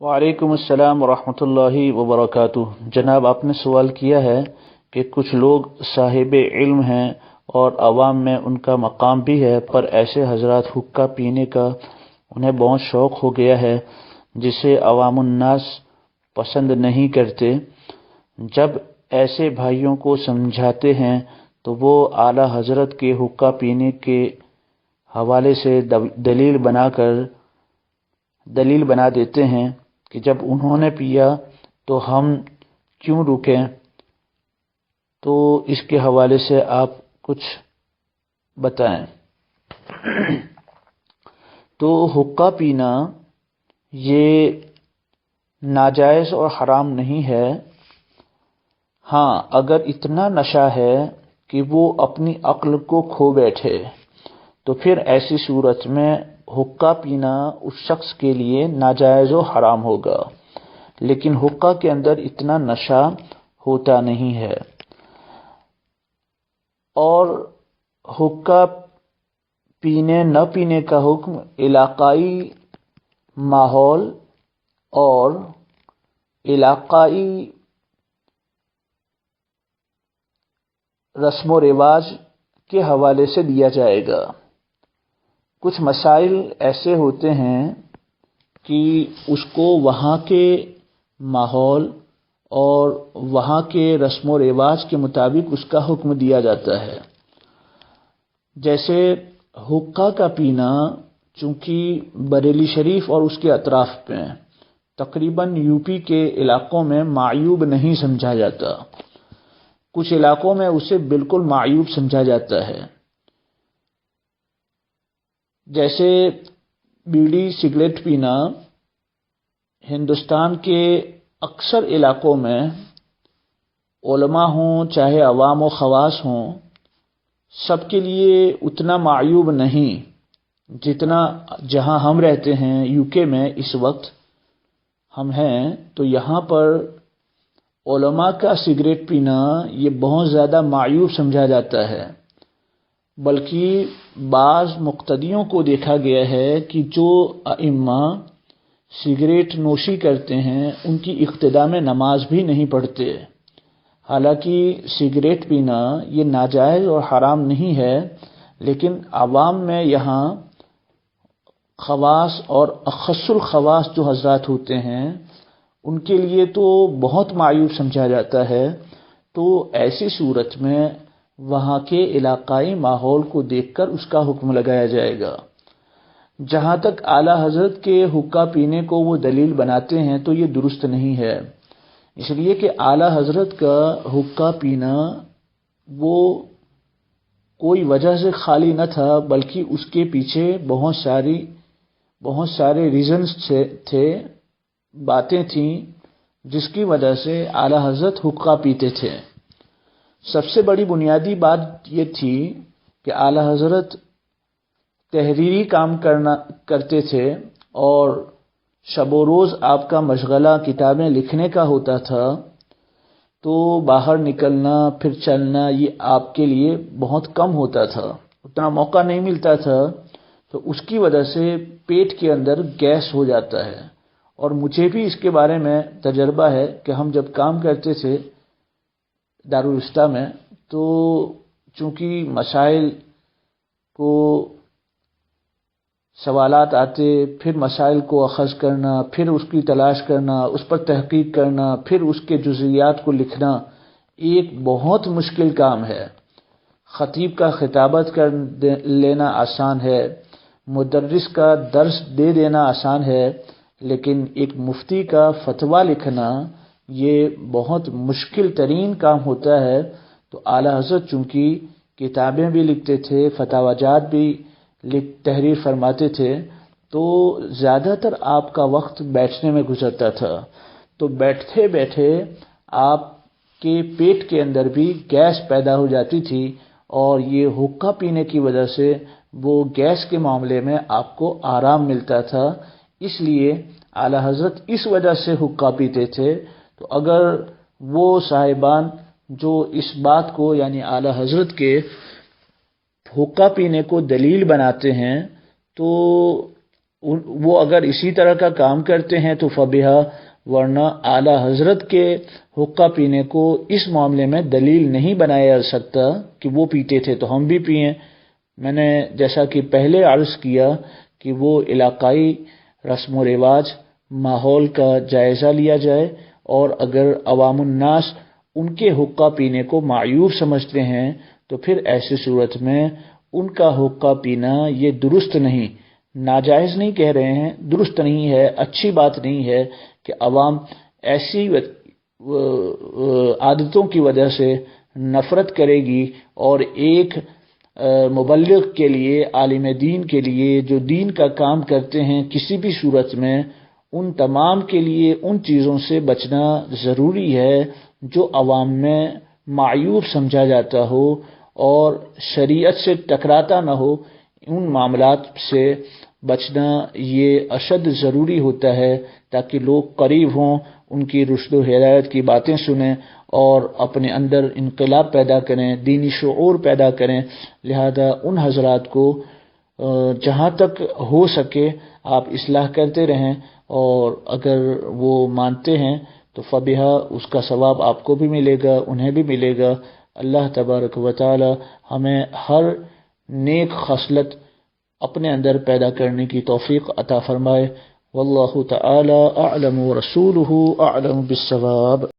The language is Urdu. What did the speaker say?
وعلیکم السلام ورحمۃ اللہ وبرکاتہ۔ جناب، آپ نے سوال کیا ہے کہ کچھ لوگ صاحب علم ہیں اور عوام میں ان کا مقام بھی ہے، پر ایسے حضرات حقہ پینے کا انہیں بہت شوق ہو گیا ہے جسے عوام الناس پسند نہیں کرتے۔ جب ایسے بھائیوں کو سمجھاتے ہیں تو وہ اعلیٰ حضرت کے حقہ پینے کے حوالے سے دلیل بنا دیتے ہیں کہ جب انہوں نے پیا تو ہم کیوں رکیں۔ تو اس کے حوالے سے آپ کچھ بتائیں۔ تو حقہ پینا یہ ناجائز اور حرام نہیں ہے۔ ہاں، اگر اتنا نشہ ہے کہ وہ اپنی عقل کو کھو بیٹھے تو پھر ایسی صورت میں حقہ پینا اس شخص کے لیے ناجائز و حرام ہوگا، لیکن حقہ کے اندر اتنا نشہ ہوتا نہیں ہے۔ اور حقہ پینے نہ پینے کا حکم علاقائی ماحول اور علاقائی رسم و رواج کے حوالے سے دیا جائے گا۔ کچھ مسائل ایسے ہوتے ہیں کہ اس کو وہاں کے ماحول اور وہاں کے رسم و رواج کے مطابق اس کا حکم دیا جاتا ہے۔ جیسے حقہ کا پینا چونکہ بریلی شریف اور اس کے اطراف میں تقریباً یوپی کے علاقوں میں معیوب نہیں سمجھا جاتا، کچھ علاقوں میں اسے بالکل معیوب سمجھا جاتا ہے۔ جیسے بیڑی سگریٹ پینا ہندوستان کے اکثر علاقوں میں علماء ہوں چاہے عوام و خواص ہوں، سب کے لیے اتنا معیوب نہیں جتنا جہاں ہم رہتے ہیں یو کے میں اس وقت ہم ہیں، تو یہاں پر علماء کا سگریٹ پینا یہ بہت زیادہ معیوب سمجھا جاتا ہے۔ بلکہ بعض مقتدیوں کو دیکھا گیا ہے کہ جو ائمہ سگریٹ نوشی کرتے ہیں ان کی اقتداء میں نماز بھی نہیں پڑھتے۔ حالانکہ سگریٹ پینا یہ ناجائز اور حرام نہیں ہے، لیکن عوام میں یہاں خواص اور اخص الخواص جو حضرات ہوتے ہیں ان کے لیے تو بہت معیوب سمجھا جاتا ہے۔ تو ایسی صورت میں وہاں کے علاقائی ماحول کو دیکھ کر اس کا حکم لگایا جائے گا۔ جہاں تک اعلیٰ حضرت کے حقہ پینے کو وہ دلیل بناتے ہیں تو یہ درست نہیں ہے، اس لیے کہ اعلیٰ حضرت کا حقہ پینا وہ کوئی وجہ سے خالی نہ تھا، بلکہ اس کے پیچھے بہت سارے ریزنز تھے، باتیں تھیں جس کی وجہ سے اعلیٰ حضرت حقہ پیتے تھے۔ سب سے بڑی بنیادی بات یہ تھی کہ اعلیٰ حضرت تحریری کام کرتے تھے اور شب و روز آپ کا مشغلہ کتابیں لکھنے کا ہوتا تھا، تو باہر نکلنا پھر چلنا یہ آپ کے لیے بہت کم ہوتا تھا، اتنا موقع نہیں ملتا تھا، تو اس کی وجہ سے پیٹ کے اندر گیس ہو جاتا ہے۔ اور مجھے بھی اس کے بارے میں تجربہ ہے کہ ہم جب کام کرتے تھے دارالاستا میں، تو چونکہ مسائل کو سوالات آتے، پھر مسائل کو اخذ کرنا، پھر اس کی تلاش کرنا، اس پر تحقیق کرنا، پھر اس کے جزئیات کو لکھنا ایک بہت مشکل کام ہے۔ خطیب کا خطابت کر لینا آسان ہے، مدرس کا درس دے دینا آسان ہے، لیکن ایک مفتی کا فتویٰ لکھنا یہ بہت مشکل ترین کام ہوتا ہے۔ تو اعلیٰ حضرت چونکہ کتابیں بھی لکھتے تھے، فتاوی جات بھی تحریر فرماتے تھے، تو زیادہ تر آپ کا وقت بیٹھنے میں گزرتا تھا، تو بیٹھتے بیٹھے آپ کے پیٹ کے اندر بھی گیس پیدا ہو جاتی تھی، اور یہ حقہ پینے کی وجہ سے وہ گیس کے معاملے میں آپ کو آرام ملتا تھا۔ اس لیے اعلیٰ حضرت اس وجہ سے حقہ پیتے تھے۔ تو اگر وہ صاحبان جو اس بات کو یعنی اعلیٰ حضرت کے حقہ پینے کو دلیل بناتے ہیں، تو وہ اگر اسی طرح کا کام کرتے ہیں تو فبیہا، ورنہ اعلی حضرت کے حقہ پینے کو اس معاملے میں دلیل نہیں بنایا جا سکتا کہ وہ پیتے تھے تو ہم بھی پئیں۔ میں نے جیسا کہ پہلے عرض کیا کہ وہ علاقائی رسم و رواج، ماحول کا جائزہ لیا جائے، اور اگر عوام الناس ان کے حقہ پینے کو معیوب سمجھتے ہیں تو پھر ایسی صورت میں ان کا حقہ پینا یہ درست نہیں، ناجائز نہیں کہہ رہے ہیں، درست نہیں ہے، اچھی بات نہیں ہے کہ عوام ایسی عادتوں کی وجہ سے نفرت کرے گی، اور ایک مبلغ کے لیے، عالم دین کے لیے جو دین کا کام کرتے ہیں کسی بھی صورت میں، ان تمام کے لیے ان چیزوں سے بچنا ضروری ہے جو عوام میں معیوب سمجھا جاتا ہو اور شریعت سے ٹکراتا نہ ہو۔ ان معاملات سے بچنا یہ اشد ضروری ہوتا ہے تاکہ لوگ قریب ہوں، ان کی رشد و ہدایت کی باتیں سنیں اور اپنے اندر انقلاب پیدا کریں، دینی شعور پیدا کریں۔ لہذا ان حضرات کو جہاں تک ہو سکے آپ اصلاح کرتے رہیں، اور اگر وہ مانتے ہیں تو فبیہا، اس کا ثواب آپ کو بھی ملے گا، انہیں بھی ملے گا۔ اللہ تبارک و تعالی ہمیں ہر نیک خصلت اپنے اندر پیدا کرنے کی توفیق عطا فرمائے۔ واللہ تعالی اعلم ورسولہ اعلم بالصواب۔